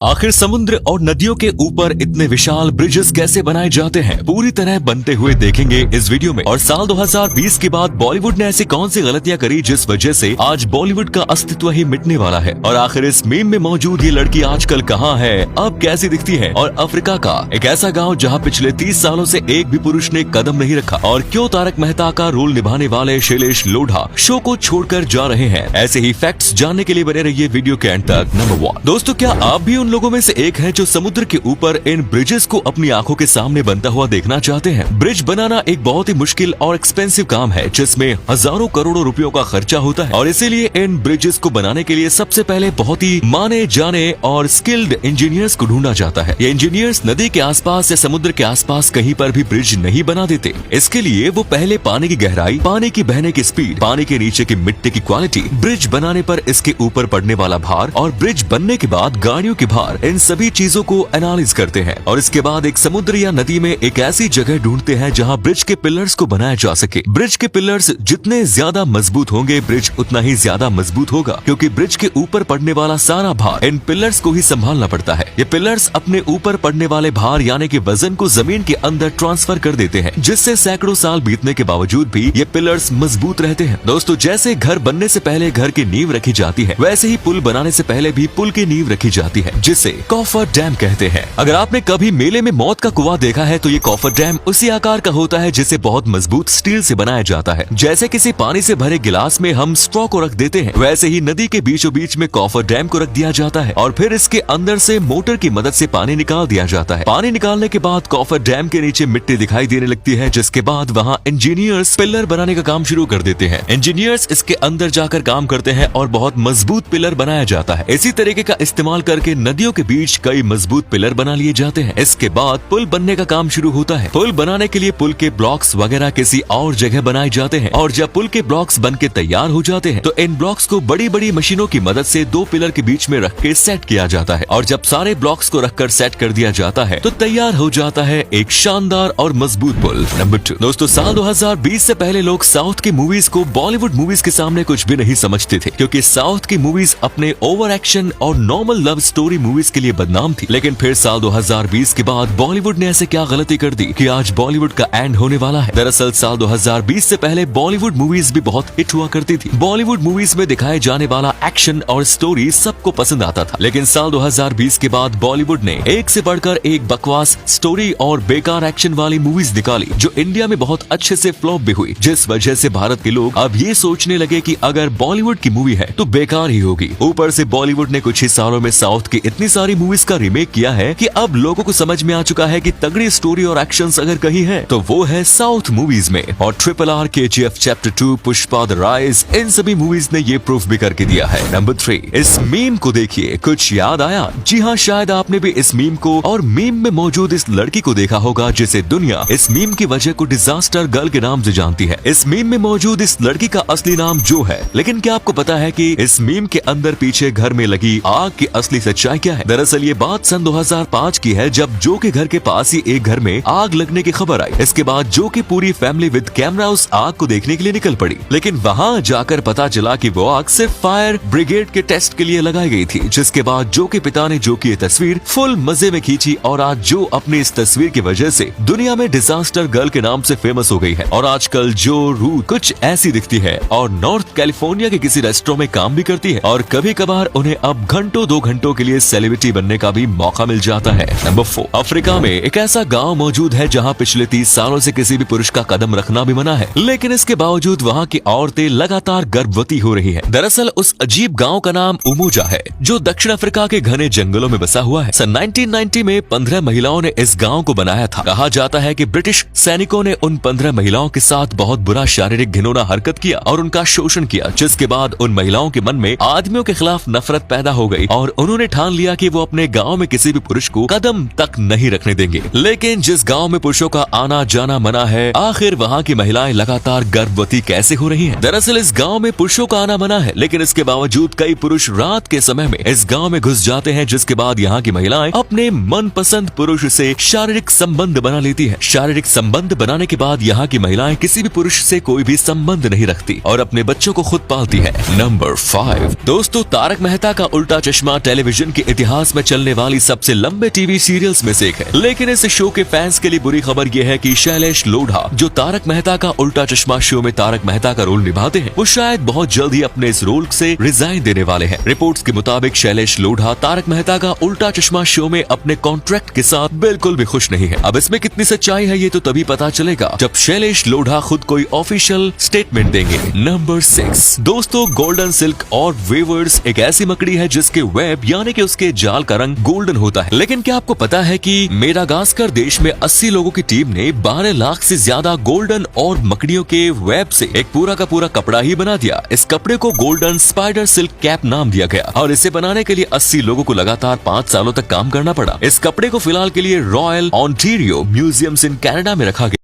आखिर समुद्र और नदियों के ऊपर इतने विशाल ब्रिजेस कैसे बनाए जाते हैं, पूरी तरह बनते हुए देखेंगे इस वीडियो में। और साल 2020 के बाद बॉलीवुड ने ऐसी कौन सी गलतियां करी जिस वजह से आज बॉलीवुड का अस्तित्व ही मिटने वाला है। और आखिर इस मीम में मौजूद ये लड़की आजकल कहाँ है, अब कैसी दिखती है। और अफ्रीका का एक ऐसा गाँव जहाँ पिछले 30 सालों से एक भी पुरुष ने कदम नहीं रखा। और क्यों तारक मेहता का रोल निभाने वाले शैलेश लोढ़ा शो को छोड़कर जा रहे हैं। ऐसे ही फैक्ट्स जानने के लिए बने रहिए वीडियो के एंड तक। नंबर 1 दोस्तों, क्या आप भी उन लोगों में से एक है जो समुद्र के ऊपर इन ब्रिजेस को अपनी आंखों के सामने बनता हुआ देखना चाहते हैं। ब्रिज बनाना एक बहुत ही मुश्किल और एक्सपेंसिव काम है जिसमें हजारों करोड़ों रुपयों का खर्चा होता है। और इसीलिए इन ब्रिजेस को बनाने के लिए सबसे पहले बहुत ही माने जाने और स्किल्ड इंजीनियर्स को ढूंढा जाता है। ये इंजीनियर्स नदी के आसपास या समुद्र के आसपास कहीं पर भी ब्रिज नहीं बना देते। इसके लिए वो पहले पानी की गहराई, पानी की बहने की स्पीड, पानी के नीचे की मिट्टी की क्वालिटी, ब्रिज बनाने पर इसके ऊपर पड़ने वाला भार और ब्रिज बनने के बाद गाड़ियों के भार, इन सभी चीजों को एनालाइज करते हैं। और इसके बाद एक समुद्र या नदी में एक ऐसी जगह ढूंढते हैं जहां ब्रिज के पिलर्स को बनाया जा सके। ब्रिज के पिलर्स जितने ज्यादा मजबूत होंगे, ब्रिज उतना ही ज्यादा मजबूत होगा, क्योंकि ब्रिज के ऊपर पड़ने वाला सारा भार इन पिलर्स को ही संभालना पड़ता है। ये पिलर्स अपने ऊपर पड़ने वाले भार यानी कि वजन को जमीन के अंदर ट्रांसफर कर देते हैं, जिससे सैकड़ों साल बीतने के बावजूद भी ये पिलर्स मजबूत रहते हैं। दोस्तों, जैसे घर बनने से पहले घर की नींव रखी जाती है, वैसे ही पुल बनाने से पहले भी पुल की नींव रखी जाती है, जिसे कॉफर डैम कहते हैं। अगर आपने कभी मेले में मौत का कुआं देखा है तो ये कॉफर डैम उसी आकार का होता है, जिसे बहुत मजबूत स्टील से बनाया जाता है। जैसे किसी पानी से भरे गिलास में हम स्ट्रॉ को रख देते हैं, वैसे ही नदी के बीचों बीच में कॉफर डैम को रख दिया जाता है और फिर इसके अंदर से मोटर की मदद से पानी निकाल दिया जाता है। पानी निकालने के बाद कॉफर डैम के नीचे मिट्टी दिखाई देने लगती है, जिसके बाद वहाँ इंजीनियर्स पिलर बनाने का काम शुरू कर देते हैं। इंजीनियर्स इसके अंदर जाकर काम करते हैं और बहुत मजबूत पिलर बनाया जाता है। इसी तरीके का इस्तेमाल करके नदियों के बीच कई मजबूत पिलर बना लिए जाते हैं। इसके बाद पुल बनने का काम शुरू होता है। पुल बनाने के लिए पुल के ब्लॉक्स वगैरह किसी और जगह बनाए जाते हैं और जब पुल के ब्लॉक्स बनके तैयार हो जाते हैं तो इन ब्लॉक्स को बड़ी बड़ी मशीनों की मदद से दो पिलर के बीच में रख के सेट किया जाता है। और जब सारे ब्लॉक्स को रखकर सेट कर दिया जाता है तो तैयार हो जाता है एक शानदार और मजबूत पुल। नंबर 2 दोस्तों, साल 2020 से पहले लोग साउथ की मूवीज को बॉलीवुड मूवीज के सामने कुछ भी नहीं समझते थे, क्योंकि साउथ की मूवीज अपने ओवर एक्शन और नॉर्मल लव स्टोरी मूवीज के लिए बदनाम थी। लेकिन फिर साल 2020 के बाद बॉलीवुड ने ऐसे क्या गलती कर दी कि आज बॉलीवुड का एंड होने वाला है। दरअसल साल 2020 से पहले बॉलीवुड मूवीज भी बहुत हिट हुआ करती थी। बॉलीवुड मूवीज में दिखाए जाने वाला एक्शन और स्टोरी सबको पसंद आता था। लेकिन साल 2020 के बाद बॉलीवुड ने एक से बढ़कर एक बकवास स्टोरी और बेकार एक्शन वाली मूवीज निकाली, जो इंडिया में बहुत अच्छे से फ्लॉप भी हुई, जिस वजह से भारत के लोग अब ये सोचने लगे कि अगर बॉलीवुड की मूवी है तो बेकार ही होगी। ऊपर से बॉलीवुड ने कुछ ही सालों में साउथ की इतनी सारी मूवीज का रीमेक किया है कि अब लोगों को समझ में आ चुका है कि तगड़ी स्टोरी और एक्शंस अगर कहीं है तो वो है साउथ मूवीज में। और RRR, KGF chapter 2, Pushpa the rise, इन सभी मूवीज ने ये प्रूफ भी करके दिया है। नंबर 3 इस मीम को देखिए, कुछ याद आया? जी हाँ, शायद आपने भी इस मीम को और मीम में मौजूद इस लड़की को देखा होगा, जिसे दुनिया इस मीम की वजह को डिजास्टर गर्ल के नाम से जानती है। इस मीम में मौजूद इस लड़की का असली नाम जो है, लेकिन क्या आपको पता है कि इस मीम के अंदर पीछे घर में लगी आग की असली सच्चाई क्या है? दरअसल ये बात सन 2005 की है, जब जो के घर के पास ही एक घर में आग लगने की खबर आई। इसके बाद जो की पूरी फैमिली विद कैमरा उस आग को देखने के लिए निकल पड़ी। लेकिन वहाँ जाकर पता चला कि वो आग सिर्फ फायर ब्रिगेड के टेस्ट के लिए लगाई गई थी। जिसके बाद जो के पिता ने जो की ये तस्वीर फुल मजे में खींची और आज जो अपनी इस तस्वीर की वजह से दुनिया में डिजास्टर गर्ल के नाम से फेमस हो गई है। और आजकल जो रू कुछ ऐसी दिखती है और नॉर्थ कैलिफोर्निया के किसी रेस्टोरेंट में काम भी करती है और कभी कभार उन्हें अब घंटों 2 घंटों के लिए सेलिब्रिटी बनने का भी मौका मिल जाता है। नंबर 4 अफ्रीका में एक ऐसा गांव मौजूद है जहां पिछले 30 सालों से किसी भी पुरुष का कदम रखना भी मना है, लेकिन इसके बावजूद वहां की औरतें लगातार गर्भवती हो रही हैं। दरअसल उस अजीब गांव का नाम उमोजा है, जो दक्षिण अफ्रीका के घने जंगलों में बसा हुआ है। सन 1990 में 15 महिलाओं ने इस गांव को बनाया था। कहा जाता है कि ब्रिटिश सैनिकों ने उन 15 महिलाओं के साथ बहुत बुरा शारीरिक घिनौना हरकत किया और उनका शोषण किया, जिसके बाद उन महिलाओं के मन में आदमियों के खिलाफ नफरत पैदा हो गई और उन्होंने ठान लिया कि वो अपने गांव में किसी भी पुरुष को कदम तक नहीं रखने देंगे। लेकिन जिस गांव में पुरुषों का आना जाना मना है, आखिर वहां की महिलाएं लगातार गर्भवती कैसे हो रही हैं? दरअसल इस गांव में पुरुषों का आना मना है, लेकिन इसके बावजूद कई पुरुष रात के समय में इस गांव में घुस जाते हैं, जिसके बाद यहाँ की महिलाएं अपने मनपसंद पुरुष से शारीरिक संबंध बना लेती है। शारीरिक संबंध बनाने के बाद यहाँ की महिलाएं किसी भी पुरुष से कोई भी संबंध नहीं रखती और अपने बच्चों को खुद पालती है। नंबर 5 दोस्तों, तारक मेहता का उल्टा चश्मा टेलीविजन की इतिहास में चलने वाली सबसे लंबे टीवी सीरियल्स में से एक है। लेकिन इस शो के फैंस के लिए बुरी खबर यह है कि शैलेश लोढ़ा, जो तारक मेहता का उल्टा चश्मा शो में तारक मेहता का रोल निभाते हैं, वो शायद बहुत जल्द ही अपने इस रोल से रिजाइन देने वाले हैं। रिपोर्ट्स के मुताबिक शैलेश लोढ़ा तारक मेहता का उल्टा चश्मा शो में अपने कॉन्ट्रैक्ट के साथ बिल्कुल भी खुश नहीं है। अब इसमें कितनी सच्चाई है ये तो तभी पता चलेगा जब शैलेश लोढ़ा खुद कोई ऑफिशियल स्टेटमेंट देंगे। नंबर 6 दोस्तों, गोल्डन सिल्क और वेवर्स एक ऐसी मकड़ी है जिसके वेब यानी कि उसके जाल का रंग गोल्डन होता है। लेकिन क्या आपको पता है कि मेडागास्कर देश में 80 लोगों की टीम ने 12 लाख से ज्यादा गोल्डन और मकड़ियों के वेब से एक पूरा का पूरा कपड़ा ही बना दिया। इस कपड़े को गोल्डन स्पाइडर सिल्क कैप नाम दिया गया और इसे बनाने के लिए 80 लोगों को लगातार 5 सालों तक काम करना पड़ा। इस कपड़े को फिलहाल के लिए royal Ontario museums in Canada में रखा गया।